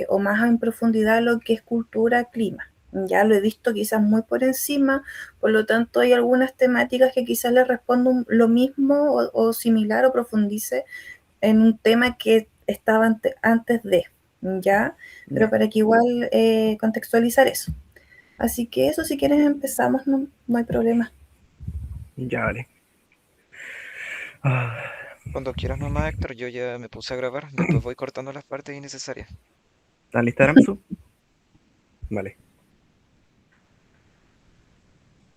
o más en profundidad lo que es cultura, clima. Ya lo he visto quizás muy por encima, por lo tanto hay algunas temáticas que quizás le respondo lo mismo o similar o profundice en un tema que estaba antes de, ¿ya? Pero Ya, para que igual contextualizar eso. Así que eso, si quieres empezamos, no hay problema. ya vale. Ah, Cuando quieras nomás, Héctor, yo ya me puse a grabar, después voy cortando las partes innecesarias. ¿Estás lista, Aramsu? Vale.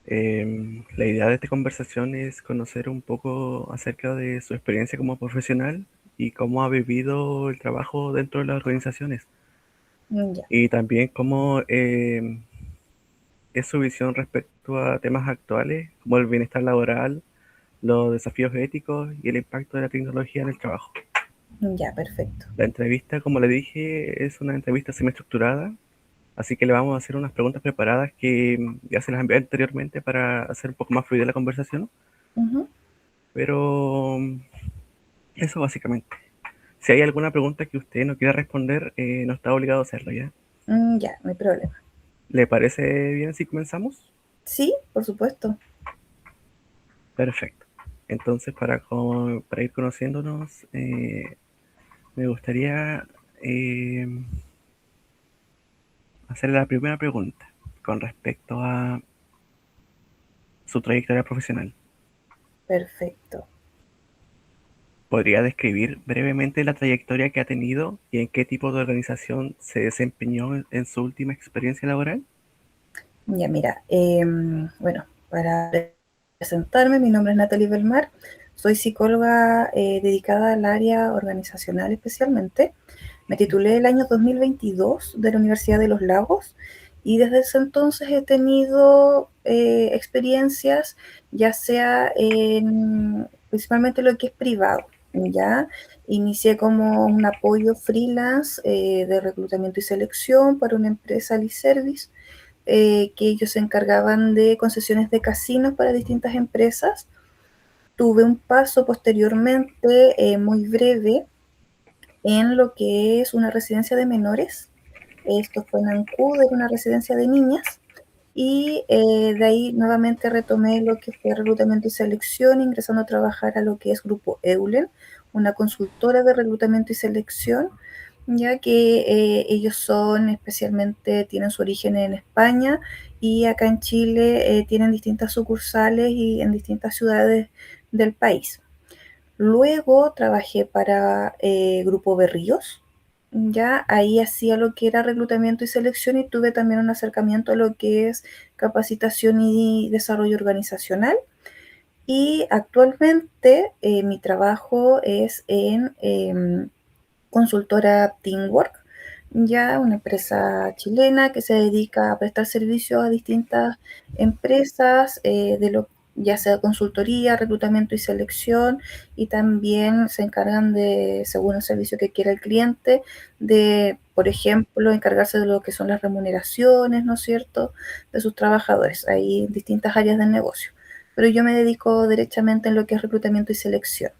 La idea de esta conversación es conocer un poco acerca de su experiencia como profesional y cómo ha vivido el trabajo dentro de las organizaciones. Ya, Y también cómo es su visión respecto a temas actuales como el bienestar laboral, los desafíos éticos y el impacto de la tecnología en el trabajo. ya, perfecto. La entrevista, como le dije, es una entrevista semi-estructurada, así que le vamos a hacer unas preguntas preparadas que ya se las envié anteriormente para hacer un poco más fluida la conversación, Ujú. pero eso básicamente. Si hay alguna pregunta que usted no quiera responder, no está obligado a hacerlo, ¿ya? Ya, no hay problema. ¿Le parece bien si comenzamos? Sí, por supuesto. Perfecto. Entonces, para ir conociéndonos, me gustaría eh, hacerle la primera pregunta con respecto a su trayectoria profesional. Perfecto. ¿Podría describir brevemente la trayectoria que ha tenido y en qué tipo de organización se desempeñó en su última experiencia laboral? Ya, mira, bueno, para presentarme, mi nombre es Natalie Belmar, soy psicóloga dedicada al área organizacional especialmente. Me titulé el año 2022 de la Universidad de Los Lagos y desde ese entonces he tenido experiencias, ya sea en principalmente lo que es privado. Ya inicié como un apoyo freelance de reclutamiento y selección para una empresa Liservice, que ellos se encargaban de concesiones de casinos para distintas empresas. Tuve un paso posteriormente muy breve en lo que es una residencia de menores. Esto fue en Ancud, era una residencia de niñas. Y de ahí nuevamente retomé lo que fue reclutamiento y selección, ingresando a trabajar a lo que es Grupo Eulen, una consultora de reclutamiento y selección, ya que ellos son especialmente, tienen su origen en España y acá en Chile tienen distintas sucursales y en distintas ciudades del país. Luego trabajé para Grupo Berríos, ya ahí hacía lo que era reclutamiento y selección y tuve también un acercamiento a lo que es capacitación y desarrollo organizacional. Y actualmente mi trabajo es en consultora Teamwork, ya una empresa chilena que se dedica a prestar servicios a distintas empresas, ya sea consultoría, reclutamiento y selección, y también se encargan de, según el servicio que quiera el cliente, de, por ejemplo, encargarse de lo que son las remuneraciones, ¿no es cierto?, de sus trabajadores, ahí en distintas áreas del negocio. Pero yo me dedico derechamente en lo que es reclutamiento y selección.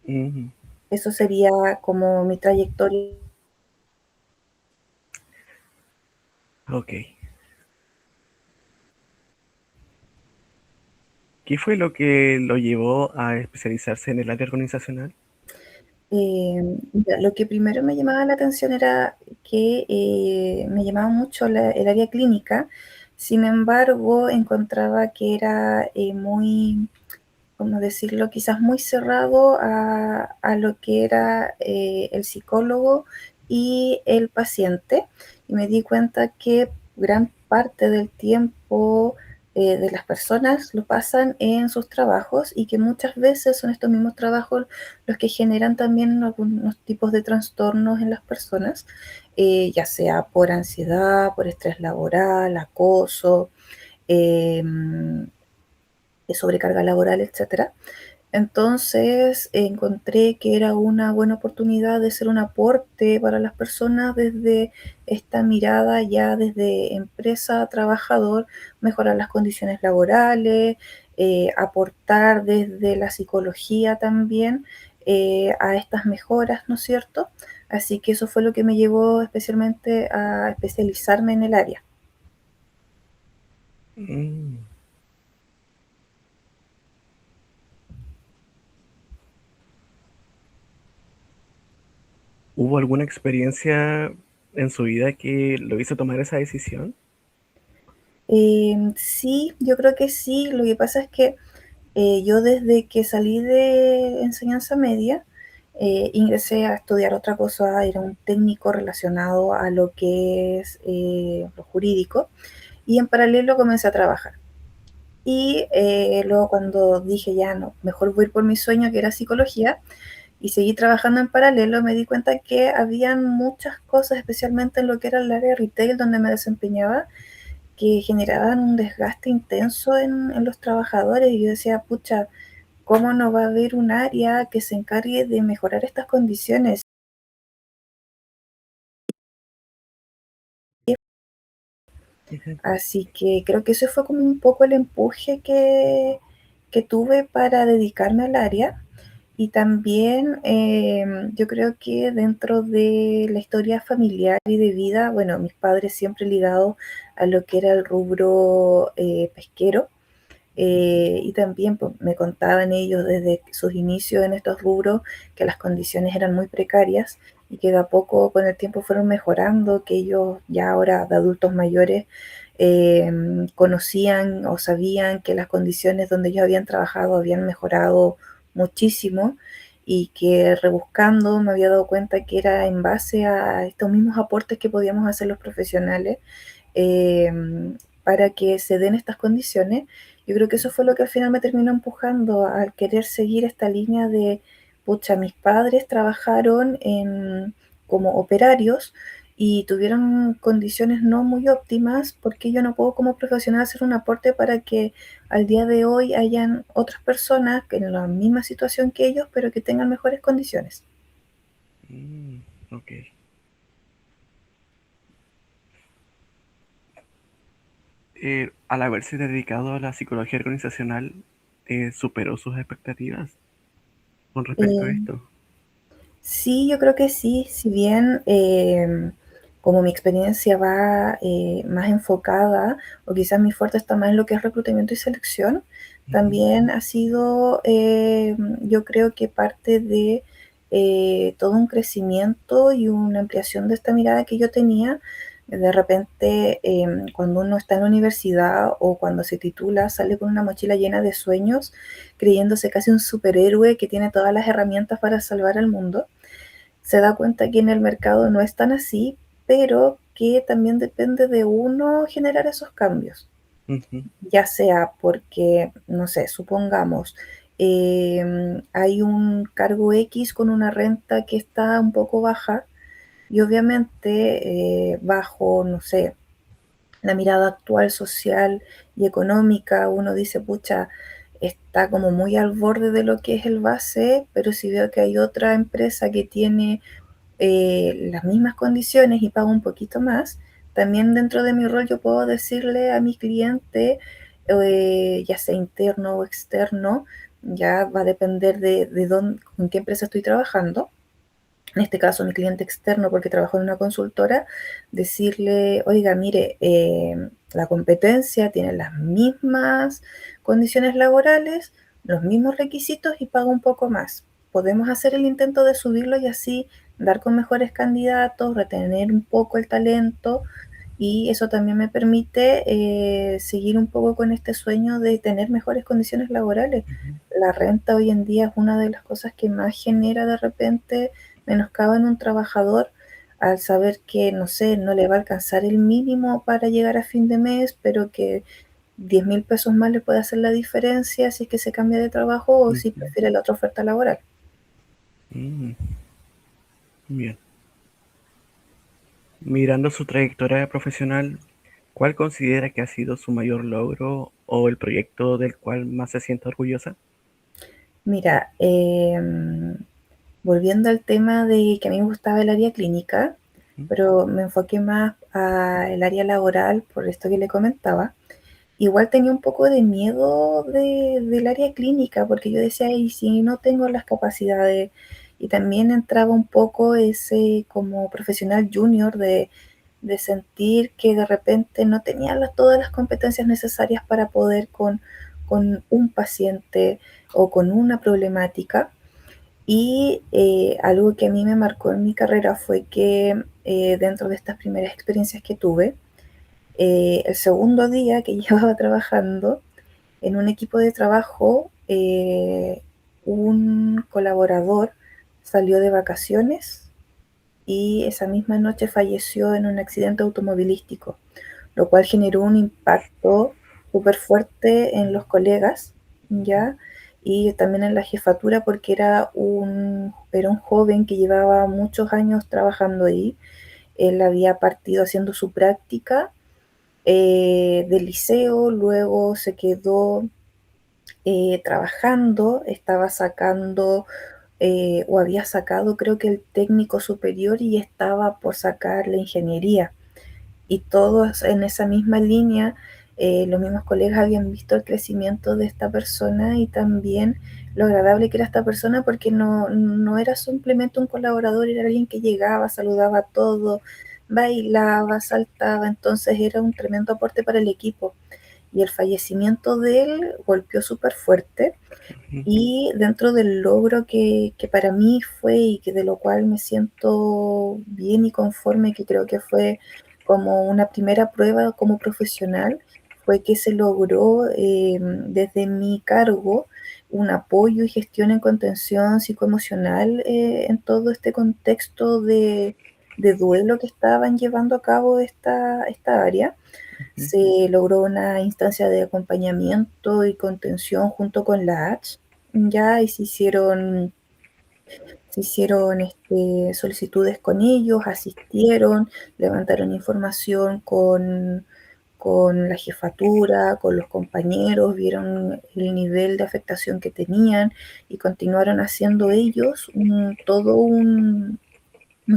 Ujú. Eso sería como mi trayectoria. Ok. ¿Qué fue lo que lo llevó a especializarse en el área organizacional? Mira, lo que primero me llamaba la atención era que me llamaba mucho el área clínica. Sin embargo, encontraba que era muy, ¿cómo decirlo?, quizás muy cerrado a lo que era el psicólogo y el paciente. Y me di cuenta que gran parte del tiempo de las personas lo pasan en sus trabajos y que muchas veces son estos mismos trabajos los que generan también algunos tipos de trastornos en las personas, ya sea por ansiedad, por estrés laboral, acoso, eh, sobrecarga laboral, etcétera. Entonces encontré que era una buena oportunidad de ser un aporte para las personas desde esta mirada ya desde empresa a trabajador, mejorar las condiciones laborales, aportar desde la psicología también a estas mejoras, ¿no es cierto? así que eso fue lo que me llevó especialmente a especializarme en el área. Mm. ¿Hubo alguna experiencia en su vida que lo hizo tomar esa decisión? Sí, yo creo que sí. Lo que pasa es que yo desde que salí de enseñanza media, ingresé a estudiar otra cosa, era un técnico relacionado a lo que es lo jurídico, y en paralelo comencé a trabajar. Y luego cuando dije ya no, mejor voy a ir por mi sueño que era psicología, y seguí trabajando en paralelo, me di cuenta que habían muchas cosas, especialmente en lo que era el área retail donde me desempeñaba, que generaban un desgaste intenso en los trabajadores. Y yo decía, pucha, ¿cómo no va a haber un área que se encargue de mejorar estas condiciones? Ujú. Así que creo que ese fue como un poco el empuje que tuve para dedicarme al área. Y también yo creo que dentro de la historia familiar y de vida, bueno, mis padres siempre ligados a lo que era el rubro pesquero. Y también pues, me contaban ellos desde sus inicios en estos rubros que las condiciones eran muy precarias y que de a poco con el tiempo fueron mejorando, que ellos ya ahora de adultos mayores eh, conocían o sabían que las condiciones donde ellos habían trabajado habían mejorado muchísimo, y que rebuscando me había dado cuenta que era en base a estos mismos aportes que podíamos hacer los profesionales eh, para que se den estas condiciones. Yo creo que eso fue lo que al final me terminó empujando al querer seguir esta línea de, pucha, mis padres trabajaron como operarios y tuvieron condiciones no muy óptimas, porque yo no puedo como profesional hacer un aporte para que al día de hoy hayan otras personas que en la misma situación que ellos, pero que tengan mejores condiciones. Mm, ok. Al haberse dedicado a la psicología organizacional, ¿superó sus expectativas con respecto a Eh, esto? Sí, yo creo que sí, si bien como mi experiencia va más enfocada, o quizás mi fuerte está más en lo que es reclutamiento y selección, Ujú. también ha sido, yo creo que parte de todo un crecimiento y una ampliación de esta mirada que yo tenía. De repente, cuando uno está en la universidad o cuando se titula, sale con una mochila llena de sueños, creyéndose casi un superhéroe que tiene todas las herramientas para salvar al mundo. Se da cuenta que en el mercado no es tan así, pero que también depende de uno generar esos cambios, Ujú. ya sea porque, no sé, supongamos, hay un cargo X con una renta que está un poco baja, y obviamente bajo, no sé, la mirada actual social y económica, uno dice, pucha, está como muy al borde de lo que es el base, pero si veo que hay otra empresa que tiene las mismas condiciones y pago un poquito más, también dentro de mi rol yo puedo decirle a mi cliente, ya sea interno o externo, ya va a depender de dónde, con qué empresa estoy trabajando. En este caso, mi cliente externo, porque trabajo en una consultora, decirle, oiga, mire, la competencia tiene las mismas condiciones laborales, los mismos requisitos y paga un poco más. Podemos hacer el intento de subirlo y así dar con mejores candidatos, retener un poco el talento, y eso también me permite seguir un poco con este sueño de tener mejores condiciones laborales. Ujú. La renta hoy en día es una de las cosas que más genera de repente menoscabo en un trabajador, al saber que, no sé, no le va a alcanzar el mínimo para llegar a fin de mes, pero que 10.000 pesos más le puede hacer la diferencia si es que se cambia de trabajo o si Ujú. prefiere la otra oferta laboral. Mm, bien. Mirando su trayectoria profesional, ¿cuál considera que ha sido su mayor logro o el proyecto del cual más se siente orgullosa? Mira, volviendo al tema de que a mí me gustaba el área clínica, Ujú. pero me enfoqué más al área laboral por esto que le comentaba. Igual tenía un poco de miedo del área clínica, porque yo decía, y si no tengo las capacidades, y también entraba un poco ese como profesional junior de sentir que de repente no tenía todas las competencias necesarias para poder con un paciente o con una problemática. Y algo que a mí me marcó en mi carrera fue que dentro de estas primeras experiencias que tuve, el segundo día que llevaba trabajando en un equipo de trabajo, un colaborador salió de vacaciones y esa misma noche falleció en un accidente automovilístico, lo cual generó un impacto súper fuerte en los colegas, ¿ya? Y también en la jefatura porque era un joven que llevaba muchos años trabajando ahí. Él había partido haciendo su práctica del liceo, luego se quedó trabajando, estaba sacando o había sacado creo que el técnico superior y estaba por sacar la ingeniería. Y todos en esa misma línea, los mismos colegas habían visto el crecimiento de esta persona y también lo agradable que era esta persona porque no era simplemente un colaborador, era alguien que llegaba, saludaba a todo, bailaba, saltaba, entonces era un tremendo aporte para el equipo. Y el fallecimiento de él golpeó súper fuerte y dentro del logro que para mí fue y que de lo cual me siento bien y conforme, que creo que fue como una primera prueba como profesional, fue que se logró desde mi cargo un apoyo y gestión en contención psicoemocional en todo este contexto de duelo que estaban llevando a cabo esta área. Se logró una instancia de acompañamiento y contención junto con la H, ya, y se hicieron solicitudes con ellos, asistieron, levantaron información con la jefatura, con los compañeros, vieron el nivel de afectación que tenían y continuaron haciendo ellos todo un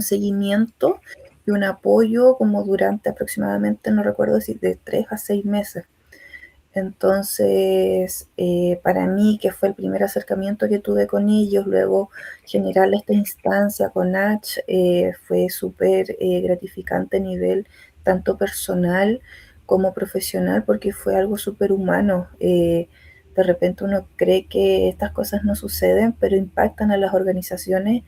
seguimiento y un apoyo como durante aproximadamente, no recuerdo si de 3 a 6 meses. Entonces, para mí, que fue el primer acercamiento que tuve con ellos, luego generar esta instancia con H, fue súper gratificante a nivel tanto personal como profesional, porque fue algo súper humano. De repente uno cree que estas cosas no suceden, pero impactan a las organizaciones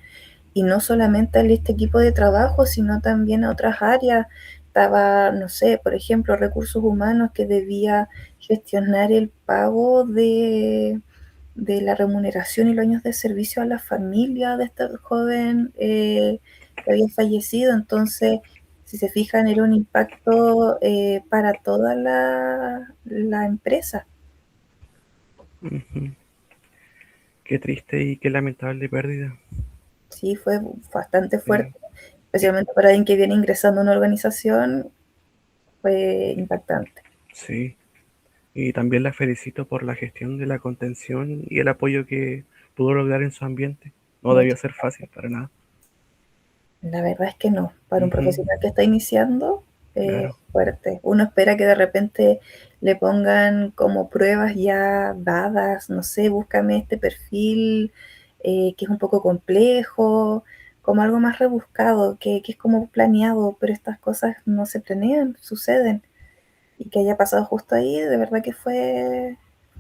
y no solamente a este equipo de trabajo, sino también a otras áreas. Estaba, no sé, por ejemplo, recursos humanos que debía gestionar el pago de la remuneración y los años de servicio a la familia de este joven que había fallecido. Entonces, si se fijan, era un impacto para toda la empresa. Ujú. Qué triste y qué lamentable pérdida. Sí, fue bastante Sí, fuerte, especialmente para alguien que viene ingresando a una organización, fue impactante. sí. Y también la felicito por la gestión de la contención y el apoyo que pudo lograr en su ambiente. No debió Muchas ser fácil para nada. La verdad es que no. Para un Ujú, profesional que está iniciando, claro. fuerte. Uno espera que de repente le pongan como pruebas ya dadas, no sé, búscame este perfil que es un poco complejo, como algo más rebuscado, que es como planeado, pero estas cosas no se planean, suceden. Y que haya pasado justo ahí, de verdad que fue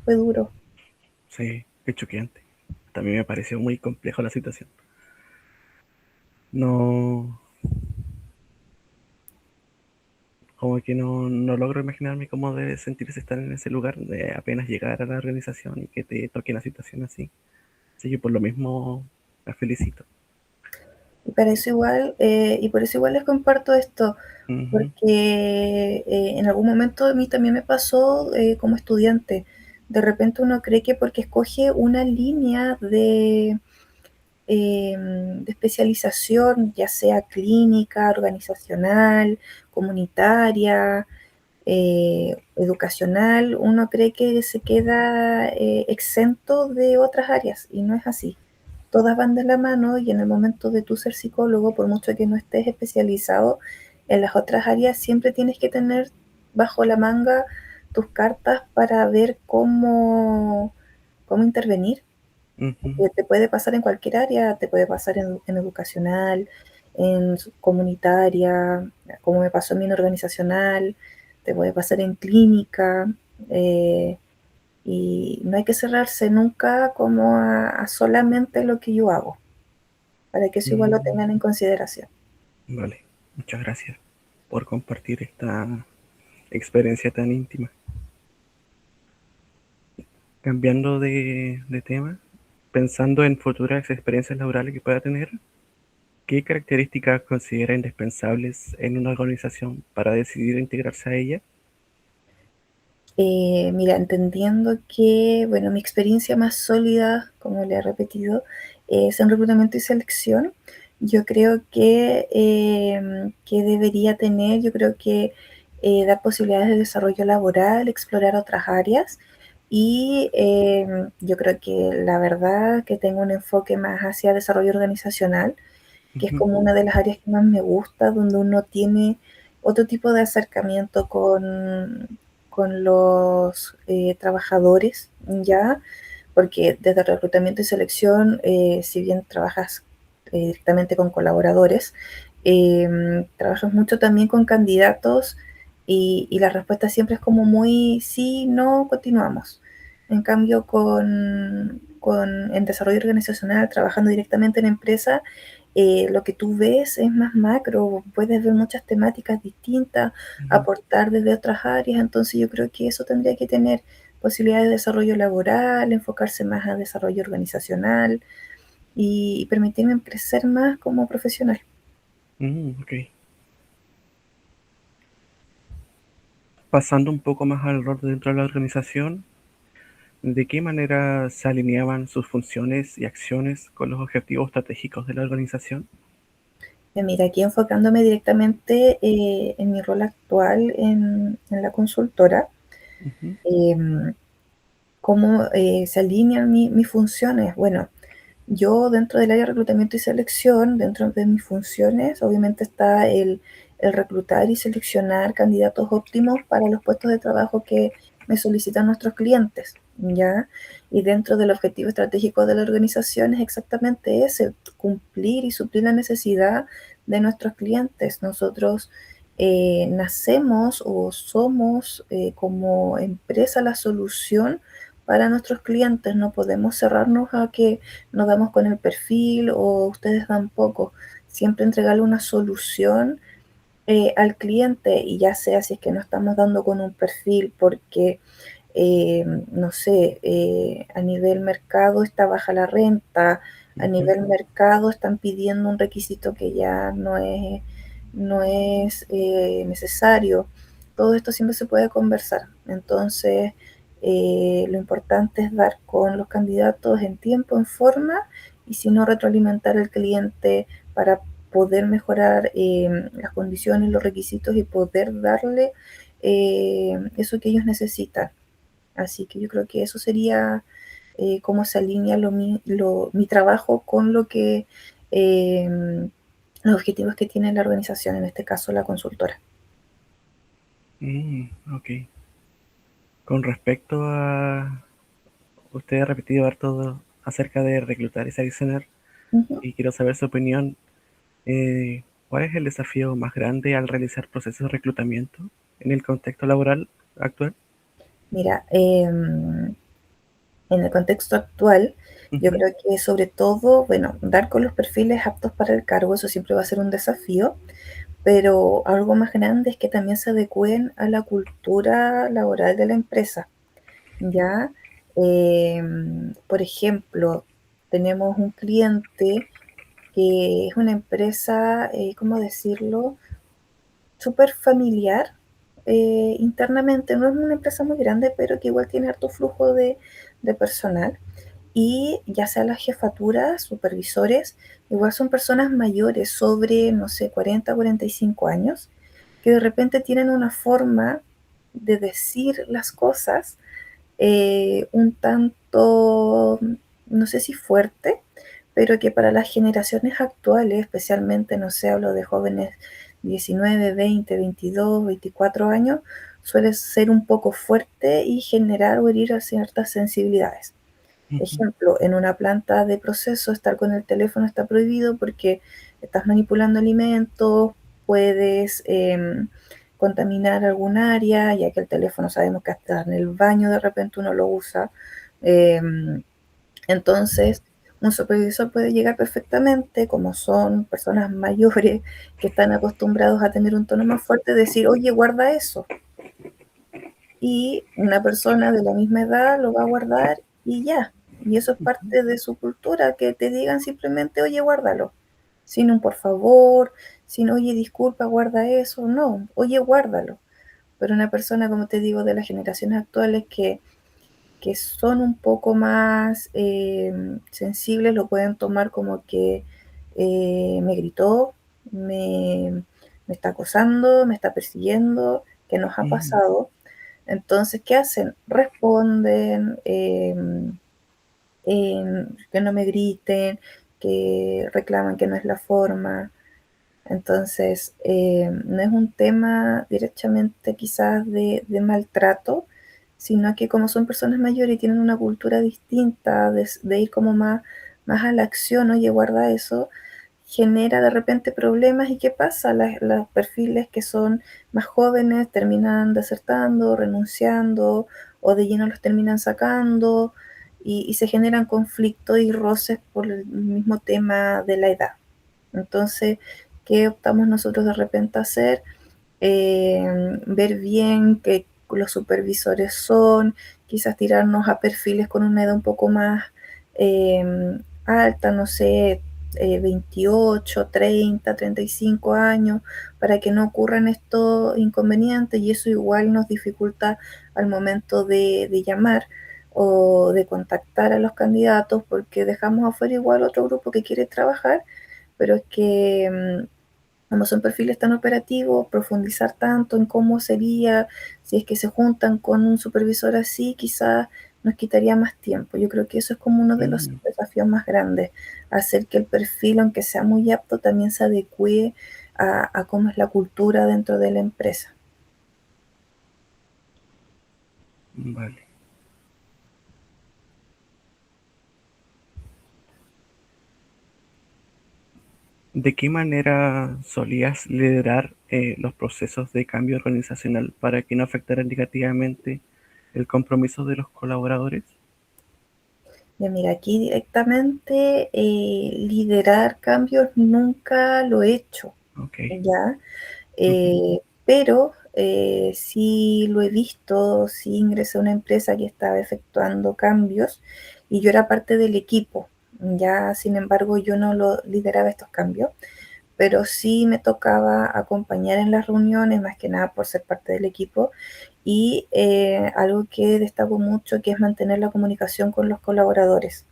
duro. Sí, qué choqueante. También me pareció muy complejo la situación. No, como que no logro imaginarme cómo debe sentirse estar en ese lugar de apenas llegar a la organización y que te toque una situación así. Así que por lo mismo la felicito. Y por eso igual les comparto esto, Ujú, porque en algún momento a mí también me pasó como estudiante. De repente uno cree que porque escoge una línea de especialización, ya sea clínica, organizacional, comunitaria, educacional, uno cree que se queda exento de otras áreas y no es así. Todas van de la mano y en el momento de tú ser psicólogo, por mucho que no estés especializado en las otras áreas, siempre tienes que tener bajo la manga tus cartas para ver cómo intervenir. Ujú. Que te puede pasar en cualquier área, te puede pasar en educacional, en comunitaria, como me pasó en mi en organizacional, te puede pasar en clínica, eh, y no hay que cerrarse nunca como a solamente lo que yo hago, para que eso igual lo Mm, tengan en consideración. vale, muchas gracias por compartir esta experiencia tan íntima. Cambiando de tema, pensando en futuras experiencias laborales que pueda tener, ¿qué características considera indispensables en una organización para decidir integrarse a ella? Mira, entendiendo que, bueno, mi experiencia más sólida, como le he repetido, es en reclutamiento y selección. Yo creo que debería tener, yo creo que dar posibilidades de desarrollo laboral, explorar otras áreas y yo creo que la verdad que tengo un enfoque más hacia desarrollo organizacional, que es Ujú, como una de las áreas que más me gusta, donde uno tiene otro tipo de acercamiento con los trabajadores, ¿ya? Porque desde reclutamiento y selección, si bien trabajas directamente con colaboradores, trabajas mucho también con candidatos y la respuesta siempre es como muy sí, no, continuamos. En cambio, en desarrollo organizacional, trabajando directamente en empresa, lo que tú ves es más macro, puedes ver muchas temáticas distintas, ujú. aportar desde otras áreas, entonces yo creo que eso tendría que tener posibilidades de desarrollo laboral, enfocarse más a desarrollo organizacional y permitirme crecer más como profesional. Ok. Pasando un poco más al rol dentro de la organización, ¿de qué manera se alineaban sus funciones y acciones con los objetivos estratégicos de la organización? Mira, aquí enfocándome directamente en mi rol actual en la consultora, Ujú, eh, ¿cómo se alinean mis funciones? Bueno, yo dentro del área de reclutamiento y selección, dentro de mis funciones, obviamente está el reclutar y seleccionar candidatos óptimos para los puestos de trabajo que me solicitan nuestros clientes, ¿ya? Y dentro del objetivo estratégico de la organización es exactamente ese, cumplir y suplir la necesidad de nuestros clientes. Nosotros nacemos o somos como empresa la solución para nuestros clientes. No podemos cerrarnos a que nos damos con el perfil o ustedes dan poco. Siempre entregarle una solución al cliente y ya sea si es que no estamos dando con un perfil porque, no sé, a nivel mercado está baja la renta, a ujú, nivel mercado están pidiendo un requisito que ya no es necesario. Todo esto siempre se puede conversar. Entonces, lo importante es dar con los candidatos en tiempo, en forma, y si no, retroalimentar al cliente para poder mejorar las condiciones, los requisitos y poder darle eso que ellos necesitan. Así que yo creo que eso sería cómo se alinea mi trabajo con eh, los objetivos que tiene la organización, en este caso la consultora. ok. Con respecto a, usted ha repetido harto acerca de reclutar y seleccionar, Ujú. y quiero saber su opinión. ¿Cuál es el desafío más grande al realizar procesos de reclutamiento en el contexto laboral actual? Mira, en el contexto actual, yo Ujú, creo que sobre todo, bueno, dar con los perfiles aptos para el cargo, eso siempre va a ser un desafío, pero algo más grande es que también se adecúen a la cultura laboral de la empresa, ¿ya? Por ejemplo, tenemos un cliente que es una empresa, ¿cómo decirlo? Súper familiar internamente. No es una empresa muy grande, pero que igual tiene harto flujo de personal. Y ya sea las jefaturas, supervisores, igual son personas mayores, sobre, no sé, 40, 45 años, que de repente tienen una forma de decir las cosas un tanto, no sé si fuerte, pero que para las generaciones actuales, especialmente, no sé, hablo de jóvenes 19, 20, 22, 24 años, suele ser un poco fuerte y generar o herir a ciertas sensibilidades. Ujú. Ejemplo, en una planta de proceso estar con el teléfono está prohibido porque estás manipulando alimentos, puedes contaminar algún área, ya que el teléfono sabemos que hasta en el baño de repente uno lo usa. Em, entonces, un supervisor puede llegar perfectamente, como son personas mayores que están acostumbrados a tener un tono más fuerte, decir, oye, guarda eso. Y una persona de la misma edad lo va a guardar y ya. Y eso es parte de su cultura, que te digan simplemente, oye, guárdalo. Sin un por favor, sin, oye, disculpa, guarda eso. No, oye, guárdalo. Pero una persona, como te digo, de las generaciones actuales que son un poco más sensibles, lo pueden tomar como que me gritó, me está acosando, me está persiguiendo, que nos ha Mm, pasado. Entonces, ¿qué hacen? Responden, que no me griten, que reclaman que no es la forma. Entonces, no es un tema directamente quizás de maltrato, sino que como son personas mayores y tienen una cultura distinta de ir como más a la acción, oye, guarda eso, genera de repente problemas y ¿qué pasa? Los perfiles que son más jóvenes terminan desertando, renunciando o de lleno los terminan sacando y se generan conflictos y roces por el mismo tema de la edad. Entonces, ¿qué optamos nosotros de repente a hacer? Ver bien qué los supervisores son, quizás tirarnos a perfiles con una edad un poco más alta, no sé, 28, 30, 35 años, para que no ocurran estos inconvenientes y eso igual nos dificulta al momento de llamar o de contactar a los candidatos porque dejamos afuera igual otro grupo que quiere trabajar, pero es que como son perfiles tan operativos, profundizar tanto en cómo sería, si es que se juntan con un supervisor así, quizás nos quitaría más tiempo. Yo creo que eso es como uno de los mm, desafíos más grandes, hacer que el perfil, aunque sea muy apto, también se adecue a cómo es la cultura dentro de la empresa. vale. ¿De qué manera solías liderar los procesos de cambio organizacional para que no afectaran negativamente el compromiso de los colaboradores? Ya mira, aquí directamente liderar cambios nunca lo he hecho, Ok. ¿ya? Ujú. Pero sí lo he visto, sí ingresé a una empresa que estaba efectuando cambios y yo era parte del equipo. Ya, sin embargo, yo no lo lideraba estos cambios, pero sí me tocaba acompañar en las reuniones, más que nada por ser parte del equipo. Y algo que destaco mucho, que es mantener la comunicación con los colaboradores,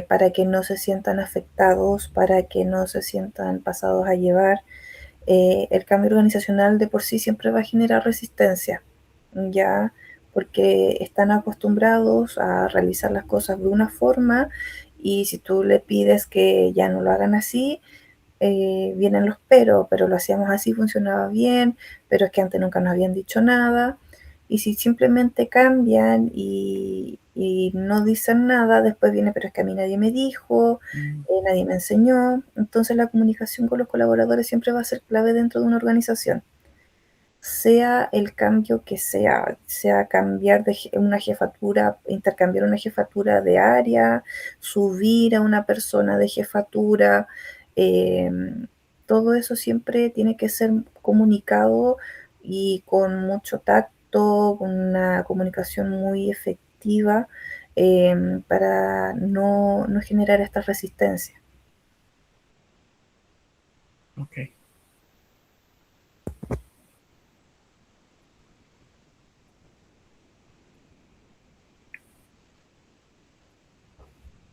para que no se sientan afectados, para que no se sientan pasados a llevar. El cambio organizacional de por sí siempre va a generar resistencia, ya, porque están acostumbrados a realizar las cosas de una forma y si tú le pides que ya no lo hagan así, vienen los pero lo hacíamos así, funcionaba bien, pero es que antes nunca nos habían dicho nada. Y si simplemente cambian y no dicen nada, después viene, pero es que a mí nadie me dijo, Mm, nadie me enseñó. Entonces la comunicación con los colaboradores siempre va a ser clave dentro de una organización. Sea el cambio que sea, sea cambiar de una jefatura, intercambiar una jefatura de área, subir a una persona de jefatura, todo eso siempre tiene que ser comunicado y con mucho tacto, con una comunicación muy efectiva, para no generar esta resistencia. ok.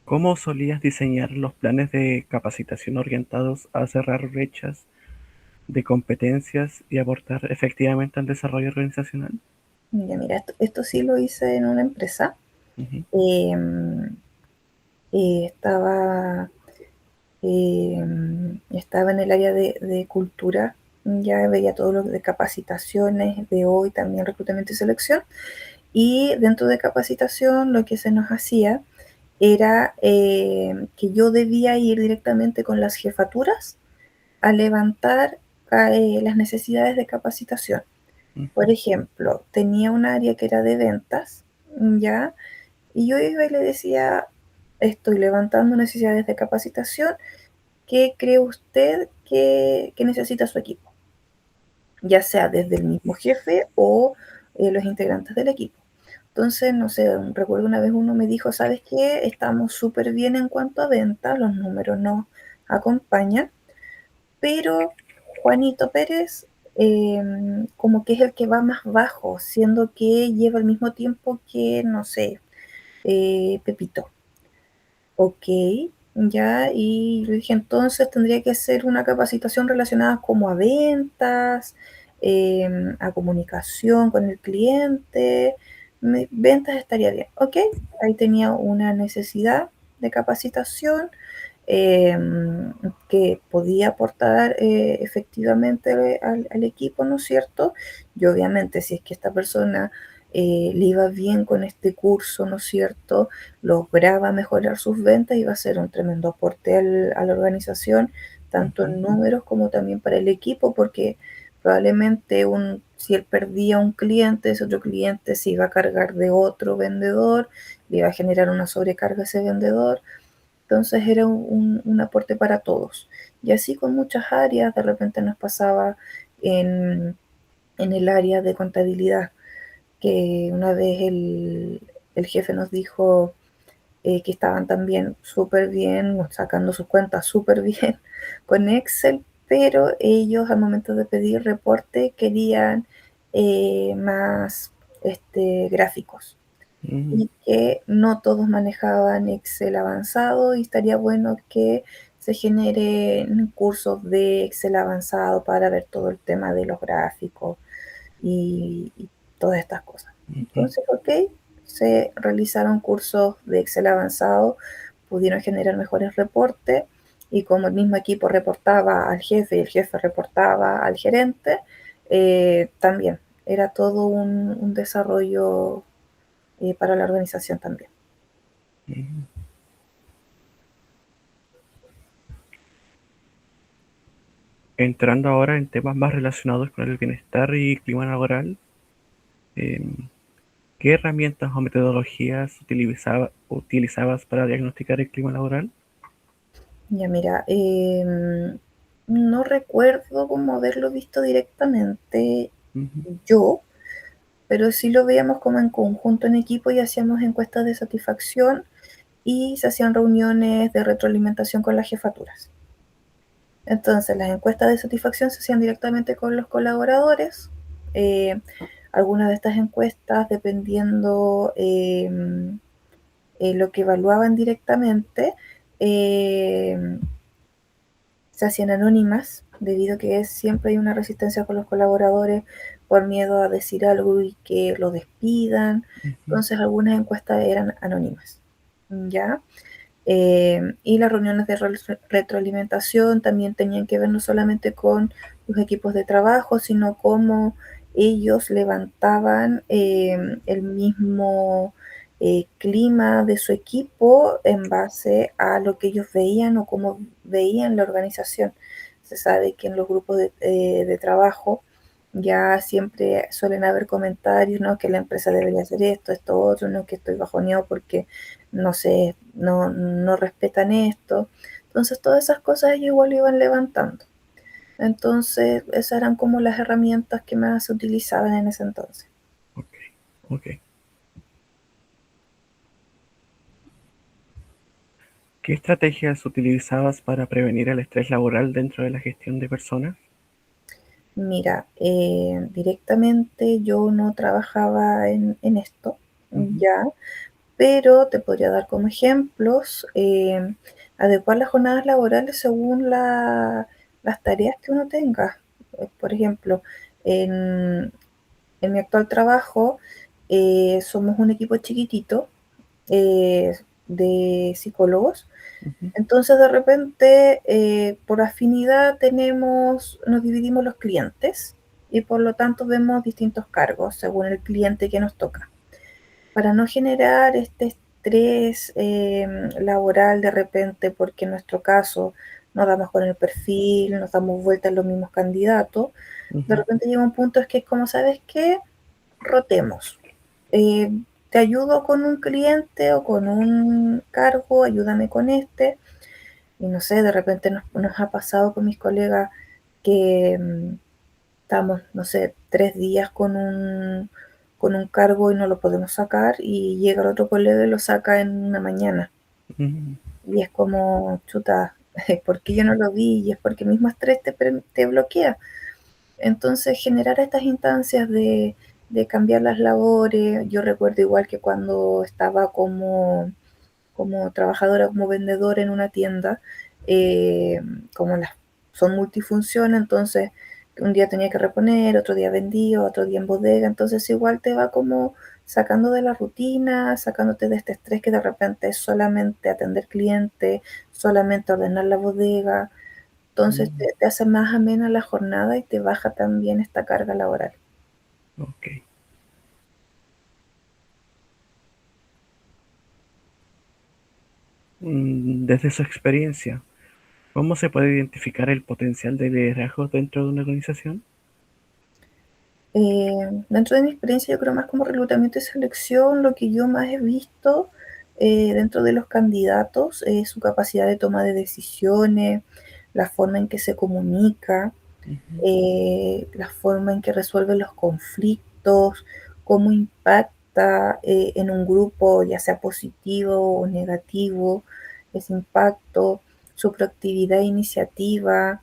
¿Cómo solías diseñar los planes de capacitación orientados a cerrar brechas de competencias y aportar efectivamente al desarrollo organizacional? Ya, mira, esto sí lo hice en una empresa. Ujú. em, estaba, estaba en el área de cultura, ya veía todo lo de capacitaciones, de hoy también reclutamiento y selección, Y dentro de capacitación lo que se nos hacía era que yo debía ir directamente con las jefaturas a levantar las necesidades de capacitación. Por ejemplo, tenía un área que era de ventas, ¿ya? Y yo iba y le decía, estoy levantando necesidades de capacitación, ¿qué cree usted que necesita su equipo? Ya sea desde el mismo jefe o los integrantes del equipo. Entonces, no sé, recuerdo una vez uno me dijo, ¿sabes qué? Estamos súper bien en cuanto a ventas, los números nos acompañan, pero Juanito Pérez como que es el que va más bajo, siendo que lleva el mismo tiempo que, no sé, Pepito. Ok, ya, y yo dije, entonces tendría que ser una capacitación relacionada como a ventas, a comunicación con el cliente. Ventas estaría bien. Ok, ahí tenía una necesidad de capacitación eh, que podía aportar efectivamente al equipo, ¿no es cierto? Y obviamente si es que esta persona le iba bien con este curso, ¿no es cierto? Lograba mejorar sus ventas, iba a ser un tremendo aporte a la organización, tanto en números como también para el equipo, porque probablemente si él perdía un cliente, ese otro cliente se iba a cargar de otro vendedor, le iba a generar una sobrecarga a ese vendedor. Entonces era un aporte para todos. Y así con muchas áreas, de repente nos pasaba en el área de contabilidad, que una vez el jefe nos dijo que estaban también súper bien, sacando sus cuentas súper bien con Excel, pero ellos al momento de pedir reporte querían más gráficos y que no todos manejaban Excel avanzado y estaría bueno que se generen cursos de Excel avanzado para ver todo el tema de los gráficos y todas estas cosas. Entonces, ok, se realizaron cursos de Excel avanzado, pudieron generar mejores reportes y como el mismo equipo reportaba al jefe y el jefe reportaba al gerente, también era todo un desarrollo para la organización también. Entrando ahora en temas más relacionados con el bienestar y clima laboral, ¿qué herramientas o metodologías utilizabas para diagnosticar el clima laboral? Ya mira, no recuerdo cómo haberlo visto directamente yo, pero sí lo veíamos como en conjunto en equipo y hacíamos encuestas de satisfacción y se hacían reuniones de retroalimentación con las jefaturas. Entonces, las encuestas de satisfacción se hacían directamente con los colaboradores. Eh, Algunas de estas encuestas, dependiendo lo que evaluaban directamente, eh, se hacían anónimas, debido a que siempre hay una resistencia con los colaboradores por miedo a decir algo y que lo despidan. Entonces, algunas encuestas eran anónimas. ¿Ya? Y las reuniones de retroalimentación también tenían que ver no solamente con los equipos de trabajo, sino cómo ellos levantaban el mismo clima de su equipo en base a lo que ellos veían o cómo veían la organización. Se sabe que en los grupos de trabajo ya siempre suelen haber comentarios, ¿no? Que la empresa debería hacer esto, esto, otro, ¿no? Que estoy bajoneado porque no sé, no respetan esto. Entonces, todas esas cosas ellos igual iban levantando. Entonces, esas eran como las herramientas que más se utilizaban en ese entonces. Ok, ok. ¿Qué estrategias utilizabas para prevenir el estrés laboral dentro de la gestión de personas? Mira, directamente yo no trabajaba en esto, ya, pero te podría dar como ejemplos adecuar las jornadas laborales según las tareas que uno tenga. Por ejemplo, en, en mi actual trabajo somos un equipo chiquitito de psicólogos. Entonces, de repente, por afinidad nos dividimos los clientes y por lo tanto vemos distintos cargos según el cliente que nos toca. para no generar este estrés laboral de repente, porque en nuestro caso nos damos con el perfil, nos damos vuelta en los mismos candidatos, de Ujú. repente llega un punto es que es como, ¿sabes qué? Rotemos. Eh, Te ayudo con un cliente o con un cargo, ayúdame con este. Y no sé, de repente nos ha pasado con mis colegas que estamos, no sé, 3 días con un cargo y no lo podemos sacar y llega el otro colega y lo saca en una mañana. Mm. Y es como, chuta, ¿por qué yo no lo vi? Y es porque el mismo estrés te bloquea. Entonces, generar estas instancias de cambiar las labores, yo recuerdo igual que cuando estaba como trabajadora, como vendedora en una tienda, eh, como las son multifunción, entonces un día tenía que reponer, otro día vendía, otro día en bodega, entonces igual te va como sacando de la rutina, sacándote de este estrés que de repente es solamente atender clientes, solamente ordenar la bodega, entonces Mm. te hace más amena la jornada y te baja también esta carga laboral. Ok. Desde su experiencia, ¿cómo se puede identificar el potencial de liderazgo dentro de una organización? Dentro de mi experiencia, yo creo más como reclutamiento y selección, lo que yo más he visto dentro de los candidatos es su capacidad de toma de decisiones, la forma en que se comunica, Ujú. la forma en que resuelve los conflictos, cómo impacta en un grupo, ya sea positivo o negativo, ese impacto, su proactividad e iniciativa.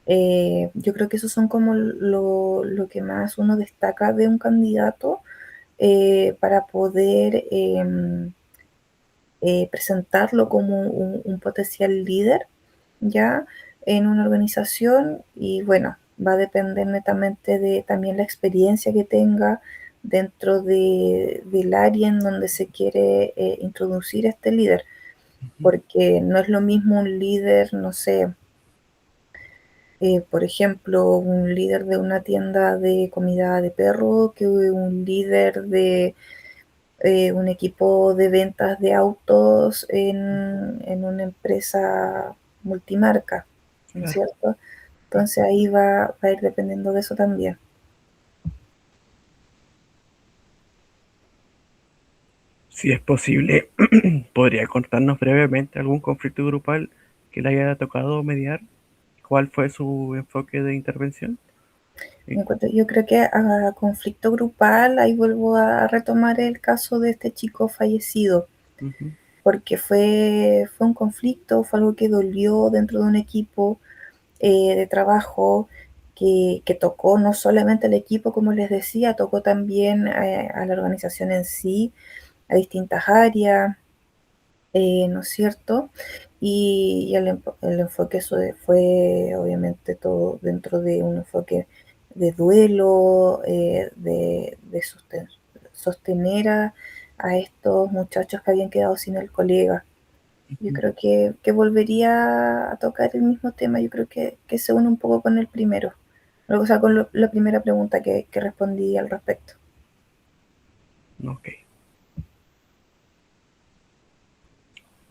Yo creo que esos son como lo que más uno destaca de un candidato para poder presentarlo como un potencial líder ya en una organización y bueno, va a depender netamente de también la experiencia que tenga dentro del área en donde se quiere introducir este líder, Ujú. porque no es lo mismo un líder, no sé, por ejemplo, un líder de una tienda de comida de perro que un líder de un equipo de ventas de autos en una empresa multimarca, ¿no es Claro. cierto? Entonces ahí va a ir dependiendo de eso también. Si es posible, ¿podría contarnos brevemente algún conflicto grupal que le haya tocado mediar? ¿Cuál fue su enfoque de intervención? Eh, Yo creo que a conflicto grupal, ahí vuelvo a retomar el caso de este chico fallecido, Ujú. porque fue un conflicto, fue algo que dolió dentro de un equipo de trabajo que tocó no solamente al equipo, como les decía, tocó también a la organización en sí, a distintas áreas, ¿no es cierto? Y el enfoque fue obviamente todo dentro de un enfoque de duelo, sostener a estos muchachos que habían quedado sin el colega. Yo Ujú. creo que volvería a tocar el mismo tema, yo creo que se une un poco con el primero, o sea, con la primera pregunta que respondí al respecto. Ok.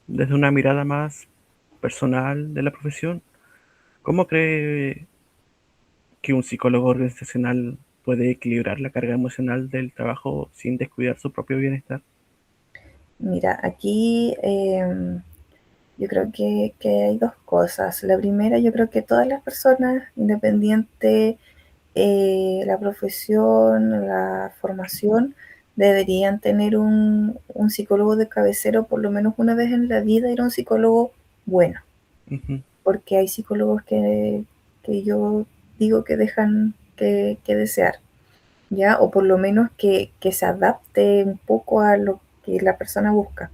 Desde una mirada más personal de la profesión, ¿cómo cree que un psicólogo organizacional puede equilibrar la carga emocional del trabajo sin descuidar su propio bienestar? Mira, aquí yo creo que hay dos cosas. La primera, yo creo que todas las personas, independiente la profesión, la formación, deberían tener un psicólogo de cabecera, o por lo menos una vez en la vida ir a un psicólogo bueno, Ujú. porque hay psicólogos que yo digo que dejan que desear, ¿ya? O por lo menos que se adapte un poco a lo que la persona busca.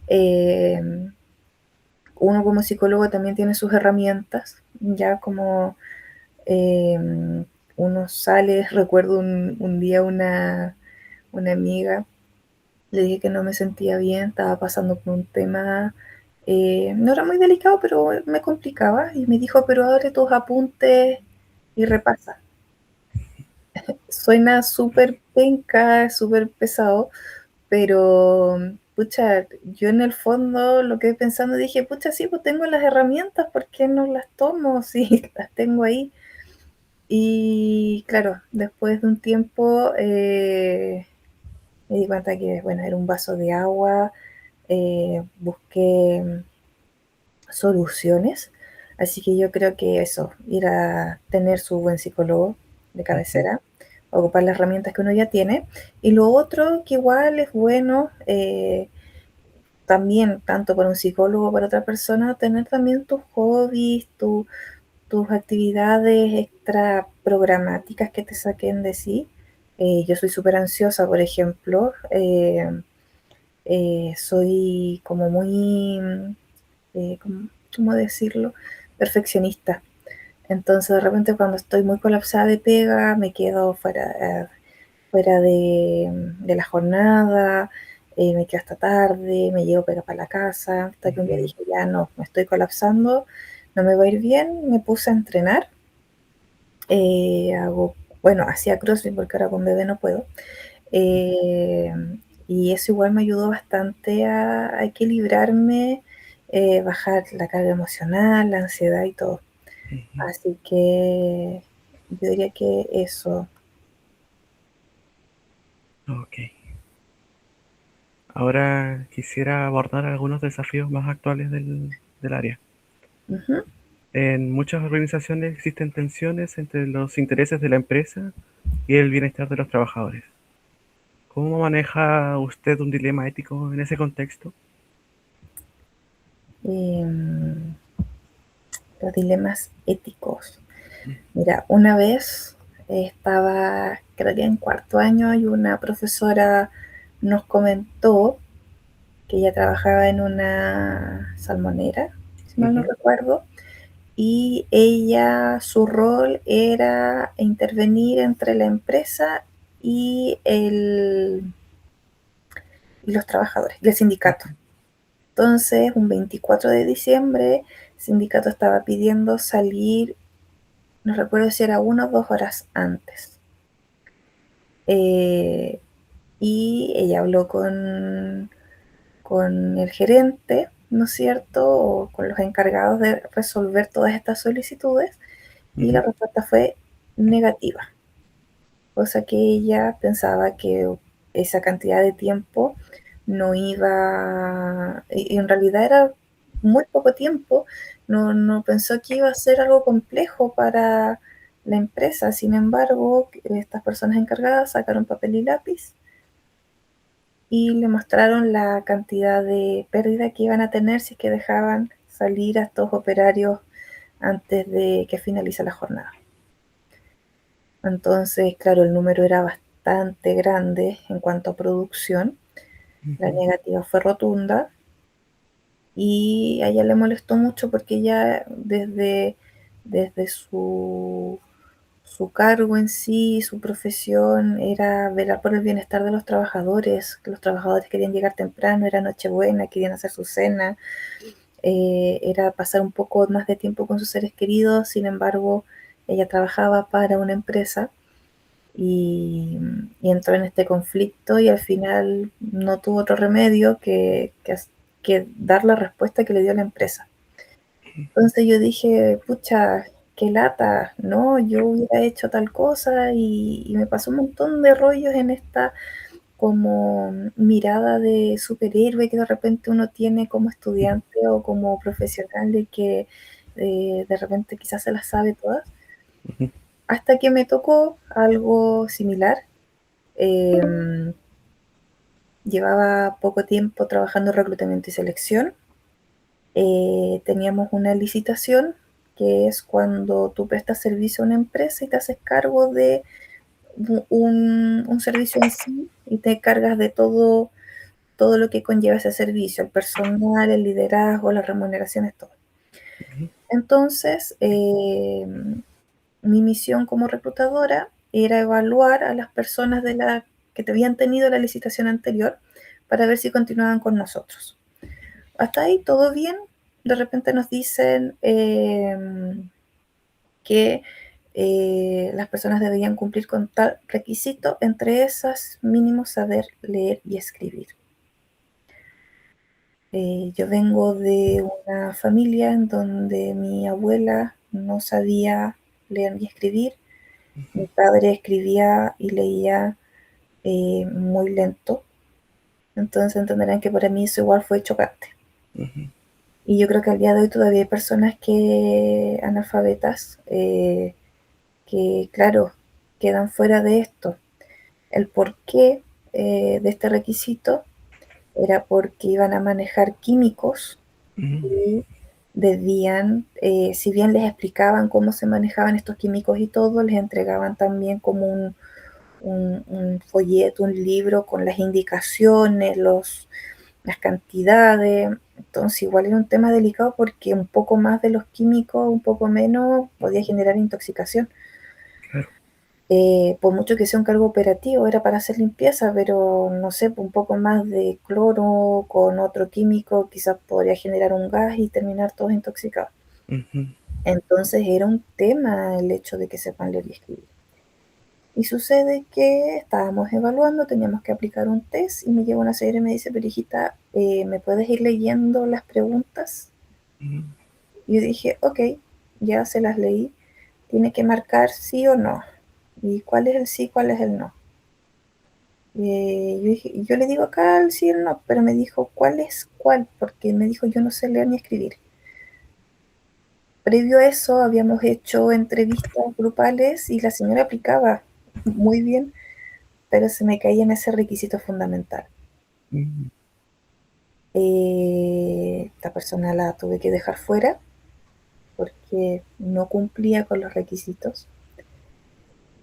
Eh, Uno como psicólogo también tiene sus herramientas, ya como eh, uno sale, recuerdo un día una amiga, le dije que no me sentía bien, estaba pasando por un tema, no era muy delicado, pero me complicaba, y me dijo, pero abre tus apuntes y repasa. Suena súper penca, súper pesado, Pero, pucha, yo en el fondo lo que pensando dije, pucha, sí, pues tengo las herramientas, ¿por qué no las tomo? Sí, las tengo ahí. Y claro, después de un tiempo me di cuenta que, bueno, era un vaso de agua, busqué soluciones, así que yo creo que eso, ir a tener su buen psicólogo de cabecera, ocupar las herramientas que uno ya tiene, y lo otro que igual es bueno, también, tanto para un psicólogo como para otra persona, tener también tus hobbies, tus actividades extra programáticas que te saquen de sí. Yo soy súper ansiosa, por ejemplo, soy como muy, ¿cómo decirlo? Perfeccionista. Entonces, de repente, cuando estoy muy colapsada de pega, me quedo fuera de la jornada, me quedo hasta tarde, me llevo pega para la casa, hasta que un día dije, ya no, me estoy colapsando, no me va a ir bien, me puse a entrenar, hago, bueno, hacía CrossFit porque ahora con bebé no puedo, eh, y eso igual me ayudó bastante a equilibrarme, bajar la carga emocional, la ansiedad y todo. Así que yo diría que eso. Ok. Ahora quisiera abordar algunos desafíos más actuales del área. Ujú. En muchas organizaciones existen tensiones entre los intereses de la empresa y el bienestar de los trabajadores. ¿Cómo maneja usted un dilema ético en ese contexto? Em, los dilemas éticos. Mira, una vez estaba, creo que en cuarto año, y una profesora nos comentó que ella trabajaba en una salmonera, si mal no Ujú, recuerdo, y ella, su rol era intervenir entre la empresa y, y los trabajadores, y el sindicato. Entonces, un 24 de diciembre, el sindicato estaba pidiendo salir, no recuerdo si era 1 o 2 horas antes. Eh, y ella habló con el gerente, ¿no es cierto? O con los encargados de resolver todas estas solicitudes, y la ujú, respuesta fue negativa, cosa que ella pensaba que esa cantidad de tiempo no iba, y en realidad era muy poco tiempo, no pensó que iba a ser algo complejo para la empresa. Sin embargo, estas personas encargadas sacaron papel y lápiz y le mostraron la cantidad de pérdida que iban a tener si es que dejaban salir a estos operarios antes de que finalice la jornada. Entonces, claro, el número era bastante grande en cuanto a producción. La ujú. negativa fue rotunda y a ella le molestó mucho porque ella desde su cargo en sí, su profesión, era velar por el bienestar de los trabajadores, que los trabajadores querían llegar temprano, era Nochebuena, querían hacer su cena, era pasar un poco más de tiempo con sus seres queridos. Sin embargo, ella trabajaba para una empresa y, y entró en este conflicto y al final no tuvo otro remedio que dar la respuesta que le dio la empresa. Entonces yo dije, pucha, qué lata, ¿no? Yo hubiera hecho tal cosa y me pasó un montón de rollos en esta como mirada de superhéroe que de repente uno tiene como estudiante o como profesional, de que de repente quizás se las sabe todas, hasta que me tocó algo similar. Em, Llevaba poco tiempo trabajando en reclutamiento y selección. Teníamos una licitación, que es cuando tú prestas servicio a una empresa y te haces cargo de un servicio en sí y te cargas de todo lo que conlleva ese servicio, el personal, el liderazgo, las remuneraciones, todo. Entonces, mi misión como reclutadora era evaluar a las personas que te habían tenido la licitación anterior para ver si continuaban con nosotros. Hasta ahí todo bien. De repente nos dicen que las personas deberían cumplir con tal requisito, entre esas mínimo saber leer y escribir. Yo vengo de una familia en donde mi abuela no sabía leer ni escribir, mi padre escribía y leía muy lento, entonces entenderán que para mí eso igual fue chocante. Ujú. Y yo creo que al día de hoy todavía hay personas que analfabetas, que claro, quedan fuera de esto. El porqué de este requisito era porque iban a manejar químicos Mm. y debían, si bien les explicaban cómo se manejaban estos químicos y todo, les entregaban también como un folleto, un libro con las indicaciones, las cantidades. Entonces igual era un tema delicado porque un poco más de los químicos, un poco menos, podía generar intoxicación. Claro. Por mucho que sea un cargo operativo, era para hacer limpieza, pero no sé, un poco más de cloro con otro químico quizás podría generar un gas y terminar todos intoxicados. Ujú. Entonces era un tema el hecho de que sepan leer y escribir. Y sucede que estábamos evaluando, teníamos que aplicar un test y me llega una señora y me dice, pero hijita, ¿me puedes ir leyendo las preguntas? Mm. Y yo dije, ok, ya se las leí, tiene que marcar sí o no. ¿Y cuál es el sí, cuál es el no? Yo le digo acá el sí y el no, pero me dijo, ¿cuál es cuál? Porque me dijo, yo no sé leer ni escribir. Previo a eso habíamos hecho entrevistas grupales y la señora aplicaba muy bien, pero se me caía en ese requisito fundamental. Mm. Esta persona la tuve que dejar fuera porque no cumplía con los requisitos.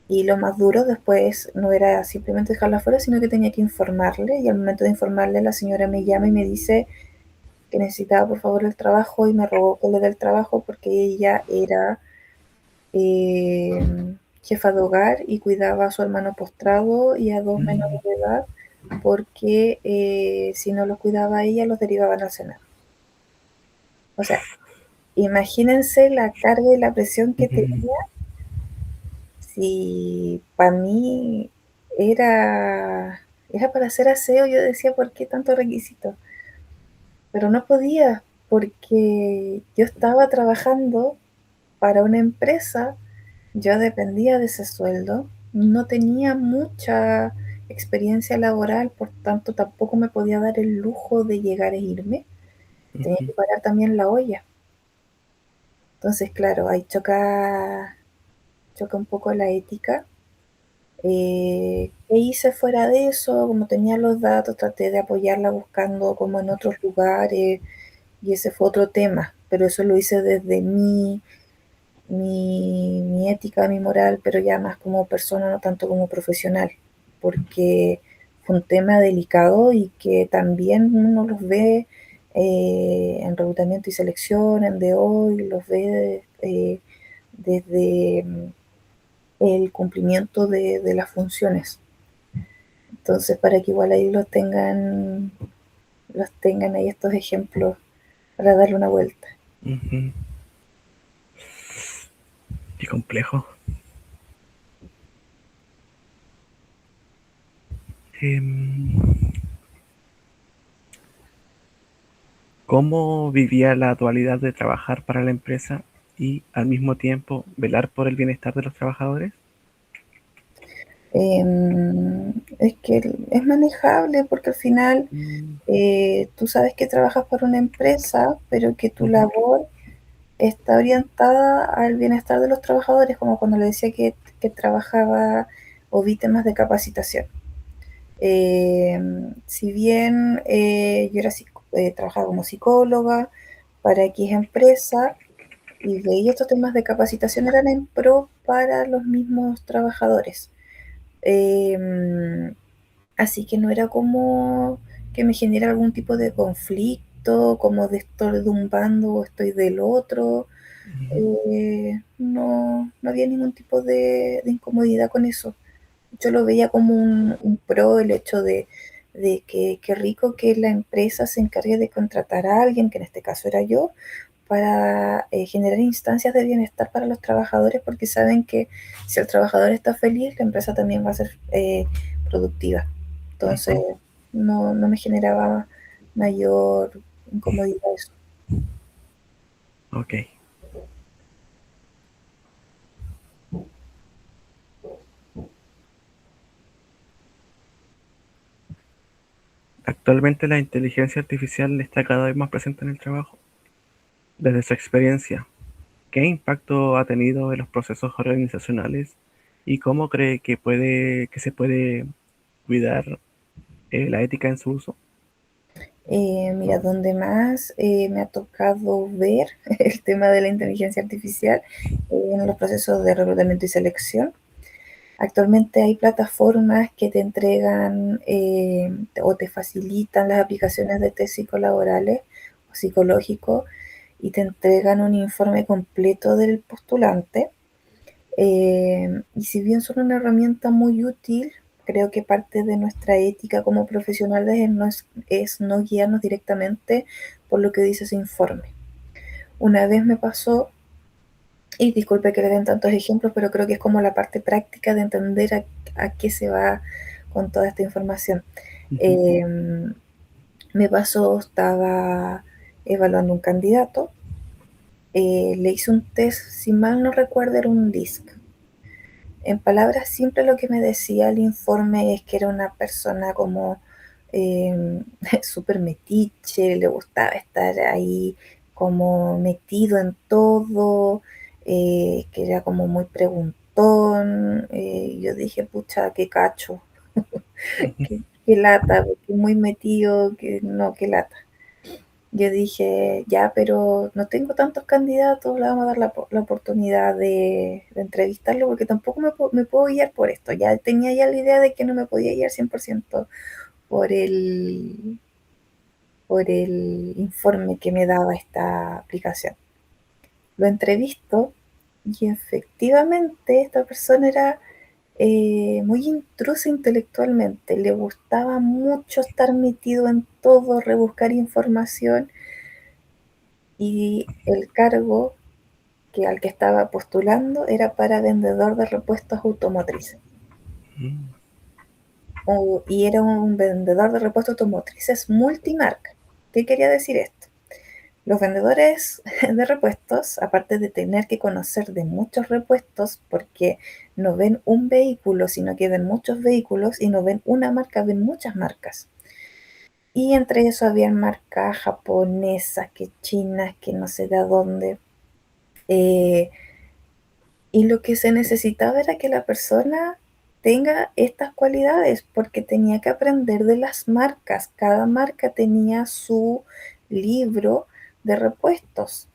Y lo más duro después no era simplemente dejarla fuera, sino que tenía que informarle. Y al momento de informarle, la señora me llama y me dice que necesitaba por favor el trabajo y me rogó que le dé el trabajo porque ella era jefa de hogar y cuidaba a su hermano postrado y a dos menores Mm. de edad porque si no los cuidaba ella, los derivaban al Senado. O sea, imagínense la carga y la presión que Mm. tenía. Si para mí era para hacer aseo, yo decía, ¿por qué tanto requisito? Pero no podía, porque yo estaba trabajando para una empresa, yo dependía de ese sueldo, no tenía mucha experiencia laboral, por tanto tampoco me podía dar el lujo de llegar e irme, tenía Ujú. que pagar también la olla. Entonces, claro, ahí choca un poco la ética. ¿Qué hice fuera de eso? Como tenía los datos, traté de apoyarla buscando como en otros lugares y ese fue otro tema, pero eso lo hice desde mi ética, mi moral, pero ya más como persona, no tanto como profesional, porque fue un tema delicado y que también uno los ve en reclutamiento y selección, en de hoy, los ve desde el cumplimiento de las funciones. Entonces, para que igual ahí los tengan ahí estos ejemplos para darle una vuelta. Ujú. Qué complejo. Em, ¿Cómo vivía la dualidad de trabajar para la empresa y al mismo tiempo velar por el bienestar de los trabajadores? Es que es manejable porque al final Mm. tú sabes que trabajas para una empresa, pero que tu Ujú. labor está orientada al bienestar de los trabajadores, como cuando le decía que trabajaba o vi temas de capacitación. Eh, si bien yo trabajaba como psicóloga para X empresa y veía estos temas de capacitación eran en pro para los mismos trabajadores. Eh, Así que no era como que me genera algún tipo de conflicto, como de estoy de un bando o estoy del otro. Ujú. No había ningún tipo de incomodidad con eso. Yo lo veía como un pro el hecho de que qué rico que la empresa se encargue de contratar a alguien, que en este caso era yo, para generar instancias de bienestar para los trabajadores, porque saben que si el trabajador está feliz, la empresa también va a ser productiva. Entonces, no me generaba mayor incomodidad eso. Ok. Actualmente la inteligencia artificial está cada vez más presente en el trabajo. Desde su experiencia, ¿qué impacto ha tenido en los procesos organizacionales y cómo cree que se puede cuidar la ética en su uso? Mira, donde más me ha tocado ver el tema de la inteligencia artificial en los procesos de reclutamiento y selección. Actualmente hay plataformas que te entregan o te facilitan las aplicaciones de test psicolaborales o psicológicos y te entregan un informe completo del postulante. Y si bien son una herramienta muy útil, creo que parte de nuestra ética como profesionales es no guiarnos directamente por lo que dice ese informe. Una vez me pasó, y disculpe que le den tantos ejemplos, pero creo que es como la parte práctica de entender a qué se va con toda esta información. Eh, Me pasó, estaba evaluando un candidato, le hice un test, si mal no recuerdo, era un DISC. En palabras simples, lo que me decía el informe es que era una persona como súper metiche, le gustaba estar ahí como metido en todo, que era como muy preguntón. Yo dije, pucha, qué cacho, qué lata, porque muy metido, que no, qué lata. Yo dije, ya, pero no tengo tantos candidatos, le vamos a dar la oportunidad de entrevistarlo, porque tampoco me puedo guiar por esto. Ya tenía ya la idea de que no me podía guiar 100% por por el informe que me daba esta aplicación. Lo entrevisto y efectivamente esta persona era muy intrusa intelectualmente, le gustaba mucho estar metido en todo, rebuscar información, y el cargo al que estaba postulando era para vendedor de repuestos automotrices. Y era un vendedor de repuestos automotrices multimarca. ¿Qué quería decir esto? Los vendedores de repuestos, aparte de tener que conocer de muchos repuestos, porque no ven un vehículo, sino que ven muchos vehículos, y no ven una marca, ven muchas marcas. Y entre eso habían marcas japonesas, que chinas, que no sé de dónde. Eh, Y lo que se necesitaba era que la persona tenga estas cualidades, porque tenía que aprender de las marcas. Cada marca tenía su libro de repuestos.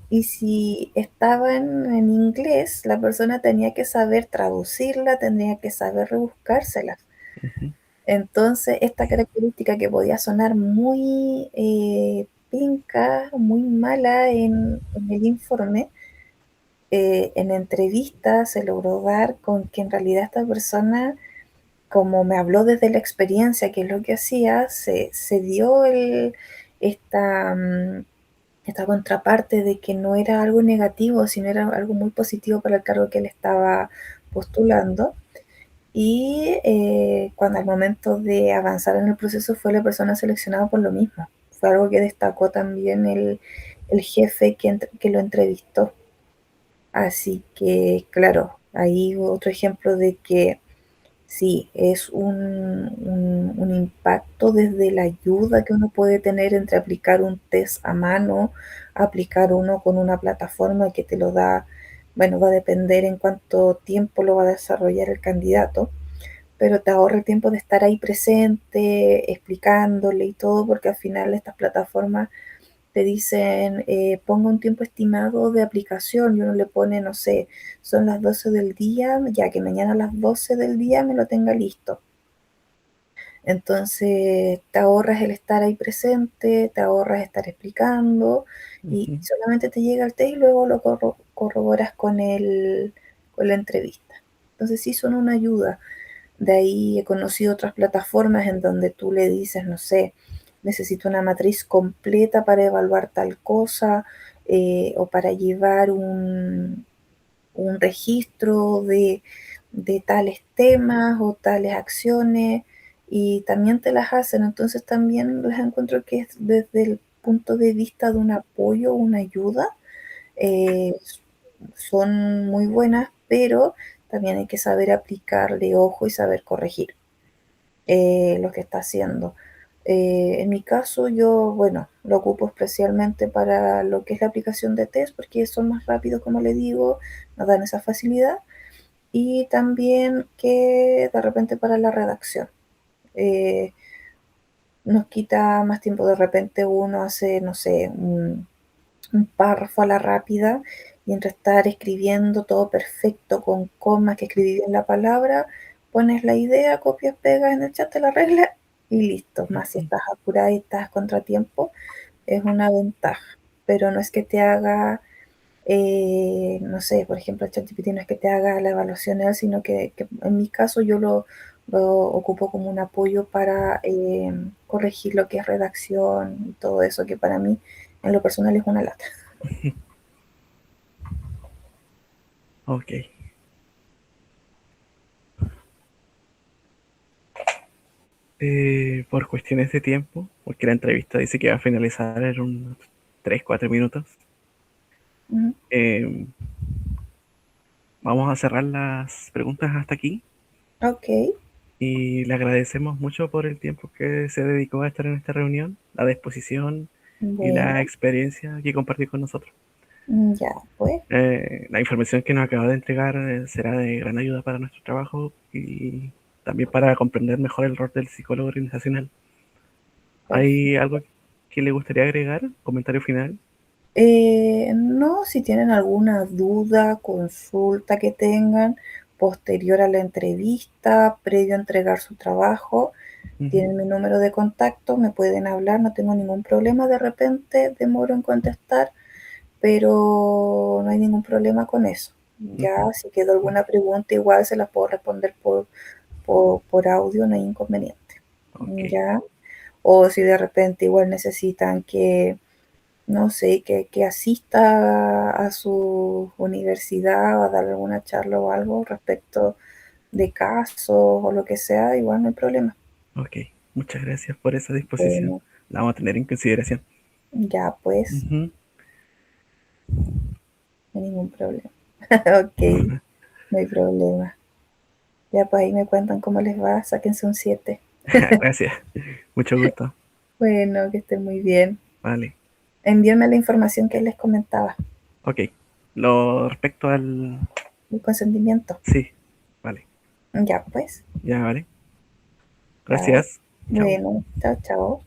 Y si estaba en inglés, la persona tenía que saber traducirla, tenía que saber rebuscárselas. Entonces, esta característica que podía sonar muy pinca, muy mala en el informe, en entrevista se logró dar con que en realidad esta persona, como me habló desde la experiencia, que es lo que hacía, se dio esta, esta contraparte de que no era algo negativo, sino era algo muy positivo para el cargo que él estaba postulando. Y cuando al momento de avanzar en el proceso fue la persona seleccionada por lo mismo. Fue algo que destacó también el jefe que lo entrevistó. Así que, claro, ahí otro ejemplo de que sí, es un impacto desde la ayuda que uno puede tener entre aplicar un test a mano, aplicar uno con una plataforma que te lo da, bueno, va a depender en cuánto tiempo lo va a desarrollar el candidato, pero te ahorra el tiempo de estar ahí presente, explicándole y todo, porque al final estas plataformas te dicen, ponga un tiempo estimado de aplicación, y uno le pone, no sé, son las 12 del día, ya que mañana a las 12 del día me lo tenga listo. Entonces te ahorras el estar ahí presente, te ahorras estar explicando, y solamente te llega el test y luego lo corroboras con la entrevista. Entonces sí son una ayuda. De ahí he conocido otras plataformas en donde tú le dices, no sé, necesito una matriz completa para evaluar tal cosa, o para llevar un registro de tales temas o tales acciones y también te las hacen. Entonces también las encuentro que es desde el punto de vista de un apoyo, una ayuda, eh, son muy buenas, pero también hay que saber aplicarle ojo y saber corregir lo que está haciendo. En mi caso, yo, bueno, lo ocupo especialmente para lo que es la aplicación de test, porque son más rápidos, como le digo, nos dan esa facilidad, y también que de repente para la redacción. Eh, Nos quita más tiempo, de repente uno hace, no sé, un párrafo a la rápida y entre estar escribiendo todo perfecto con comas, que escribí bien la palabra, pones la idea, copias, pegas en el chat, te la regla y listo. Más si estás apurada y estás contratiempo, es una ventaja, pero no es que te haga, no sé, por ejemplo, el ChatGPT no es que te haga la evaluación él, sino que en mi caso yo lo ocupo como un apoyo para corregir lo que es redacción y todo eso, que para mí en lo personal es una lata. Ok. Por cuestiones de tiempo, porque la entrevista dice que va a finalizar en unos 3-4 minutos, Ujú. eh, vamos a cerrar las preguntas hasta aquí Ok, y le agradecemos mucho por el tiempo que se dedicó a estar en esta reunión, la disposición y la bueno, experiencia que compartió con nosotros. ya, pues, La información que nos acaba de entregar será de gran ayuda para nuestro trabajo y también para comprender mejor el rol del psicólogo organizacional. ¿Hay perfecto. algo que le gustaría agregar? ¿Comentario final? No, si tienen alguna duda, consulta que tengan posterior a la entrevista, previo a entregar su trabajo, Ujú. tienen mi número de contacto, me pueden hablar, no tengo ningún problema. De repente demoro en contestar, pero no hay ningún problema con eso. Ujú. Ya, si quedó alguna pregunta, igual se las puedo responder por audio, no hay inconveniente. Ok, Ya, o si de repente igual necesitan que, no sé, que asista a su universidad a dar alguna charla o algo respecto de casos o lo que sea, igual no hay problema. ok. Muchas gracias por esa disposición. Bueno, La vamos a tener en consideración. ya pues, Ujú. no hay ningún problema. Ok, no hay problema. Ya pues ahí me cuentan cómo les va, sáquense un 7. Gracias. Mucho gusto. Bueno, que estén muy bien. Vale. Envíenme la información que les comentaba, Ok. Lo respecto al... el consentimiento. Sí. Vale. Ya pues, Ya, vale. chao. Gracias. Chao. Bueno, chao, chao.